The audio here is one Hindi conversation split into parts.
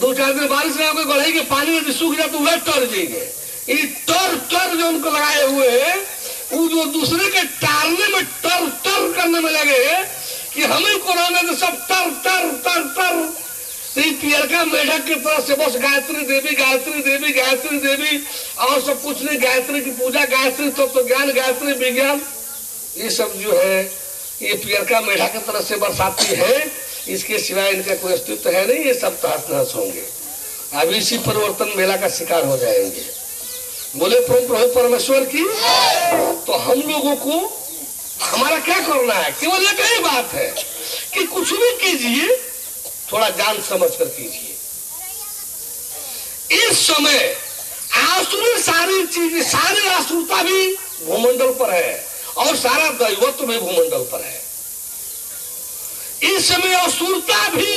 दो चार दिन बारिश ना हो गढ़ाई के पानी यदि सूख जाए तो वह टर जाएंगे। ये टर जो उनको लगाए हुए है वो जो दूसरे के टारने में टर करने में लगे कि हमें कोरोना तो सब टर पियरका मेढक की तरफ से बस गायत्री देवी और सब कुछ नहीं। गायत्री की पूजा, गायत्री तो ज्ञान, गायत्री विज्ञान, ये सब जो है ये पियरका मेढक की तरफ से बरसाती है। इसके सिवाय इनका कोई अस्तित्व है नहीं। ये सब तहस नहस होंगे, अब इसी परिवर्तन मेला का शिकार हो जाएंगे। बोले प्रभु परमेश्वर की। तो हम लोगों को हमारा क्या करना है? केवल एक ही बात है कि कुछ भी कीजिए थोड़ा जान समझ कर कीजिए। इस समय आसुरी सारी चीज, सारी आसुरता भी भूमंडल पर है और सारा दैवत्व भी भूमंडल पर है। इस समय असुरता भी,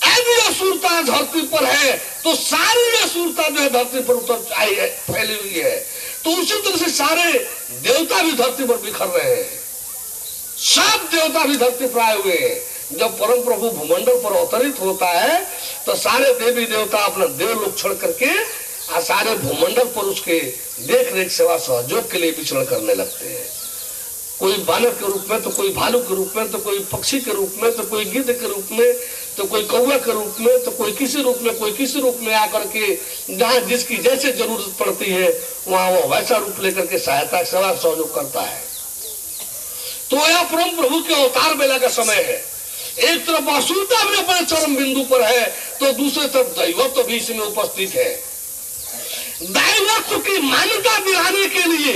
यदि असुरता धरती पर है तो सारी असुरता जो है धरती पर उतर आई है, फैली हुई है। तो उसी तरह से सारे देवता भी धरती पर बिखर रहे हैं, सब देवता भी धरती पर आए हुए हैं। जब परम प्रभु भूमंडल पर अवतरित होता है तो सारे देवी देवता अपना देव लोग छोड़ करके और सारे भूमंडल पर उसके देख रेख सेवा सहयोग के लिए विचरण करने लगते हैं। कोई बानर के रूप में, तो कोई भालू के रूप में, तो कोई पक्षी के रूप में, तो कोई गिद्ध के रूप में, तो कोई कौवा के रूप में, तो कोई किसी रूप में, कोई किसी रूप में आकर के जहाँ जिसकी जैसे जरूरत पड़ती है वहां वो वैसा रूप लेकर के सहायता सेवा सहयोग करता है। तो यह परम प्रभु के अवतार बेला का समय है। एक तरफ असुरता भी अपने चरम बिंदु पर है तो दूसरे तरफ दैवत्व भी इसमें उपस्थित है। दैवत्व की मान्यता दिलाने के लिए,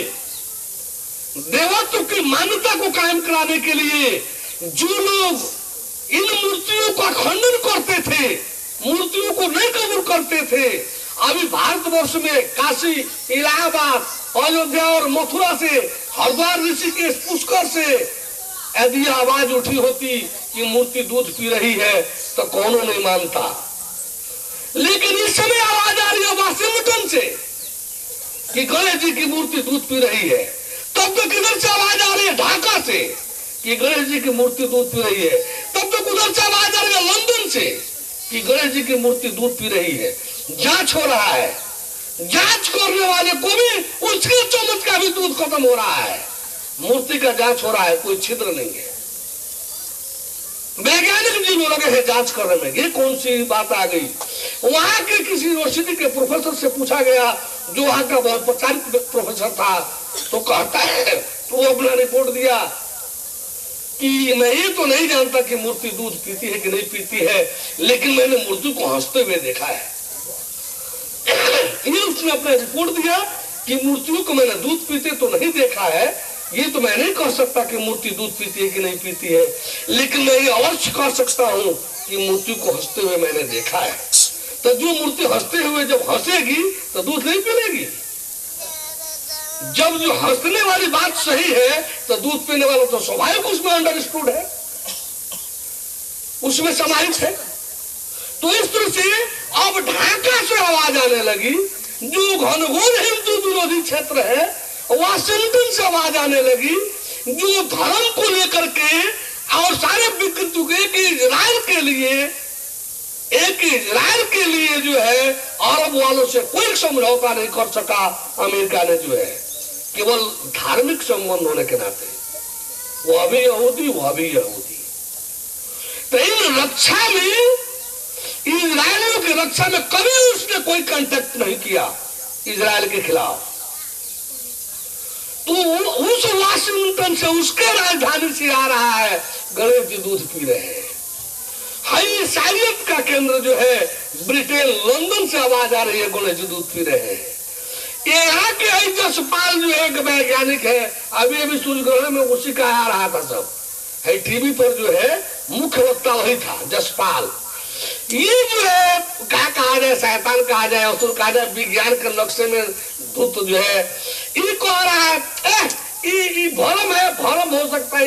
देवत्व की मान्यता को कायम कराने के लिए जो लोग इन मूर्तियों का खंडन करते थे, मूर्तियों को नहीं कबूल करते थे, अभी भारतवर्ष में काशी, इलाहाबाद, अयोध्या और मथुरा से, हरिद्वार, ऋषिकेश, पुष्कर से यदि आवाज उठी होती कि मूर्ति दूध पी रही है तो कौन नहीं मानता। लेकिन इस समय आवाज आ रही है वाशिंगटन से कि गणेश जी की मूर्ति दूध पी रही है। तब तक इधर से आवाज आ रही है ढाका से कि गणेश जी की मूर्ति दूध पी रही है। तब तक उधर से आवाज आ रही है लंदन से कि गणेश जी की मूर्ति दूध पी रही है। जांच हो रहा है, जांच करने वाले को भी उसके चम्मच का भी दूध खत्म हो रहा है। मूर्ति का जांच हो रहा है, कोई छिद्र नहीं है। वैज्ञानिक जी लगे हैं जांच करने में। ये कौन सी बात आ गई? वहां के किसी यूनिवर्सिटी के प्रोफेसर से पूछा गया, जो वहां का बहुत प्रचारित प्रोफेसर था, तो कहता है, तो अपना रिपोर्ट दिया कि मैं ये तो नहीं जानता कि मूर्ति दूध पीती है कि नहीं पीती है, लेकिन मैंने मूर्ति को हंसते हुए देखा है। ये उसने अपना रिपोर्ट दिया कि मूर्तियों को मैंने दूध पीते तो नहीं देखा है। ये तो मैं नहीं कह सकता कि मूर्ति दूध पीती है कि नहीं पीती है, लेकिन मैं ये अवश्य कह सकता हूँ कि मूर्ति को हंसते हुए मैंने देखा है। तो जो मूर्ति हंसते हुए जब हंसेगी तो दूध नहीं पिलेगी। जब जो हंसने वाली बात सही है तो दूध पीने वाला तो स्वाभाविक उसमें अंडरस्टूड है, उसमें समाहित है। तो इस तरह से अब ढाका से आवाज आने लगी, जो घनघोर हिंदू विरोधी क्षेत्र है, वाशिंगटन से आवाज आने लगी, जो धर्म को लेकर के और सारे विकृति एक इजराइल के लिए जो है अरब वालों से कोई समझौता नहीं कर सका। अमेरिका ने जो है केवल धार्मिक संबंध होने के नाते, वह भी यहूदी वह भी यहूदी। तो इन रक्षा में, इजराइलियों की रक्षा में कभी उसने कोई कांटेक्ट नहीं किया इजराइल के खिलाफ। तो उस वाशिंगटन से, उसके राजधानी से आ रहा है गणेश जी दूध पी रहे हैं। ईसाइयत का केंद्र जो है ब्रिटेन, लंदन से आवाज आ रही है गणेश जी दूध पी रहे हैं। यहाँ के जसपाल जो है वैज्ञानिक है, अभी सूर्यग्रहण में उसी का आ रहा था सब है, टीवी पर जो है मुख्य वक्ता वही था जसपाल। ये जो है क्या कहा जाए, शैतान कहा जाए, असुर कहा जाए, विज्ञान के नक्शे में दूत जो है ये कह रहा है भ्रम है, भ्रम हो सकता है,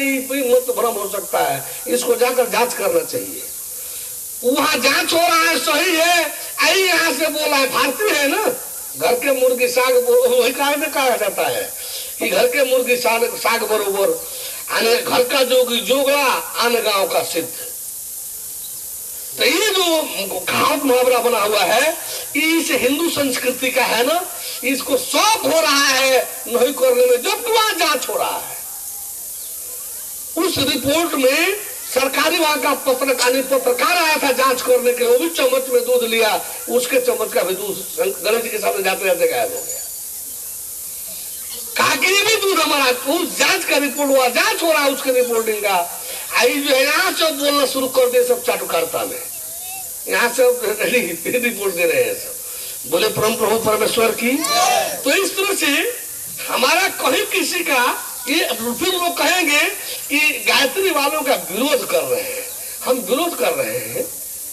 मत भ्रम हो सकता है, इसको जाकर जांच करना चाहिए। वहां जांच हो रहा है, सही है। आई यहाँ से बोला है, भारतीय है ना, घर के मुर्गी साग वही कहा जाता है कि घर के मुर्गी साग बरोबर, आने घर का जोगी जोगड़ा, आने गांव का सिद्ध। तो ये जो कहावत मुहावरा बना हुआ है, इस हिंदू संस्कृति का है ना, इसको शौक हो रहा है नहीं करने में, जब वहां जांच हो रहा है। उस रिपोर्ट में सरकारी वहां का पत्रकार आया था जांच करने के लिए, वो भी चम्मच में दूध लिया, उसके चम्मच का भी दूध गणेश जी के सामने जाते जाते गायब हो गया। कहा कि ये भी दूध हमारा, उस जांच का रिपोर्ट हुआ, जांच हो रहा है उसके रिपोर्टिंग का। आई जो है यहाँ से बोलना शुरू कर दे सब चाटुकारिता में, यहाँ से रिपोर्ट दे रहे हैं सब, बोले परम प्रभु परमेश्वर की। तो इस तरह से हमारा कहीं किसी का ये फिर लोग कहेंगे कि गायत्री वालों का विरोध कर रहे हैं, हम विरोध कर रहे हैं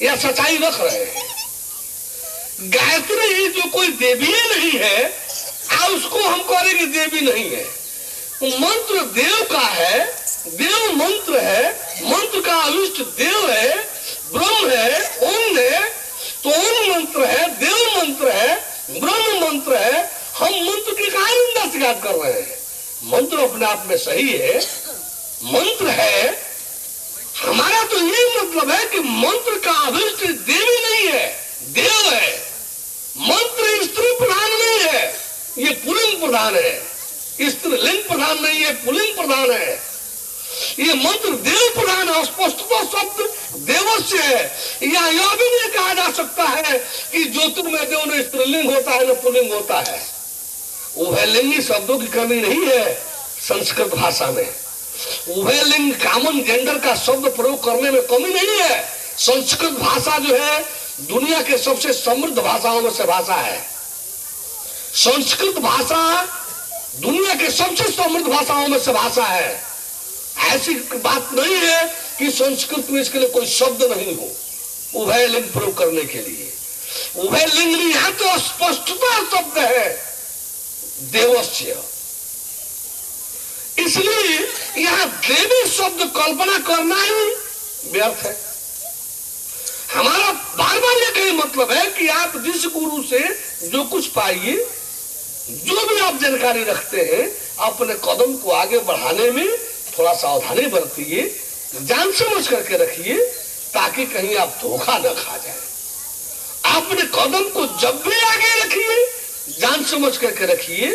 या सच्चाई रख रहे हैं। गायत्री जो कोई देवी नहीं है, उसको हम कहें कि देवी नहीं है। मंत्र देव का है, देव मंत्र है, मंत्र का अविष्ट देव है, ब्रह्म है, ओम है। तो ओम मंत्र है, देव मंत्र है, ब्रह्म मंत्र है। हम मंत्र की कहा निंदा शिकायत कर रहे हैं? मंत्र अपने आप में सही है, मंत्र है। हमारा तो ये मतलब है कि मंत्र का अभिष्ट देवी नहीं है, देव है। मंत्र स्त्री प्रधान नहीं है, ये पुल्लिंग प्रधान है। स्त्रीलिंग प्रधान नहीं है, पुल्लिंग प्रधान है। ये मंत्र देव प्रधान है। स्पष्टतः शब्द देवस्य है। यह भी नहीं कहा जा सकता है कि ज्योतिर्मय देव न स्त्रीलिंग होता है न पुल्लिंग होता है। उभयलिंगी शब्दों की कमी नहीं है संस्कृत भाषा में। उभयलिंग कॉमन जेंडर का शब्द प्रयोग करने में कमी नहीं है। संस्कृत भाषा जो है दुनिया के सबसे समृद्ध भाषाओं में से भाषा है। संस्कृत भाषा दुनिया के सबसे समृद्ध भाषाओं में से भाषा है। ऐसी बात नहीं है कि संस्कृत में इसके लिए कोई शब्द नहीं हो उभयलिंग प्रयोग करने के लिए। उभयलिंग यहाँ तो स्पष्टता शब्द है देवस्य। इसलिए यहां देवी शब्द कल्पना करना ही व्यर्थ है। हमारा बार बार ये कहीं मतलब है कि आप जिस गुरु से जो कुछ पाइए, जो भी आप जानकारी रखते हैं, अपने कदम को आगे बढ़ाने में थोड़ा सावधानी बरतिए, जान समझ करके रखिए, ताकि कहीं आप धोखा न खा जाए। अपने कदम को जब भी आगे रखिए, जान समझ करके रखिए,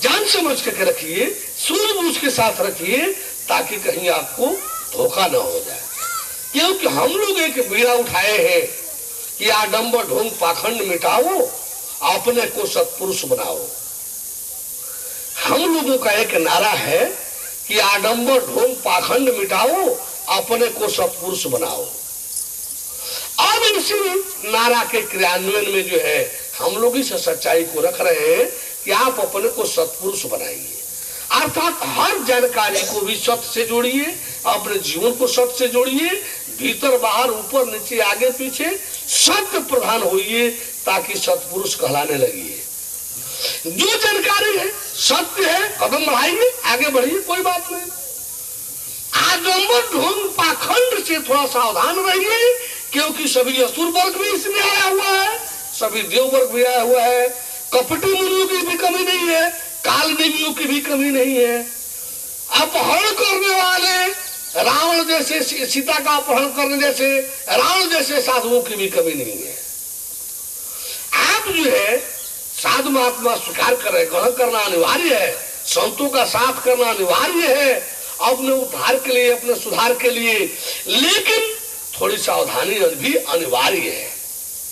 जान समझ करके रखिए, सूझबूझ के साथ रखिए, ताकि कहीं आपको धोखा न हो जाए। क्योंकि हम लोग एक बीड़ा उठाए हैं कि आडंबर ढोंग पाखंड मिटाओ, अपने को सत्पुरुष बनाओ। हम लोगों का एक नारा है कि आडंबर ढोंग पाखंड मिटाओ, अपने को सत्पुरुष बनाओ। अब इसी नारा के क्रियान्वयन में जो है हम लोग इस सच्चाई को रख रहे हैं कि आप अपने को सत्पुरुष बनाइए। अर्थात हर जानकारी को भी सत्य से जोड़िए, अपने जीवन को सत्य से जोड़िए, भीतर बाहर ऊपर नीचे आगे पीछे सत्य प्रधान होइए, ताकि सत्पुरुष कहलाने लगिए। जो जानकारी है सत्य है, कदम बढ़ाइए, आगे बढ़िए, कोई बात नहीं। आडंबर ढोंग पाखंड से थोड़ा सावधान रहिए, क्योंकि सभी असुर वर्ग भी इसमें आया हुआ है, सभी देव वर्ग भी आया हुआ है। कपटी मुनियों की भी कमी नहीं है, काल देवियों की भी कमी नहीं है। अपहरण करने वाले रावण जैसे, सीता का अपहरण करने जैसे रावण जैसे साधुओं की भी कमी नहीं है। आप जो है साधु महात्मा स्वीकार करें, ग्रहण करना अनिवार्य है, संतों का साथ करना अनिवार्य है अपने उद्धार के लिए, अपने सुधार के लिए, लेकिन थोड़ी सावधानी भी अनिवार्य है।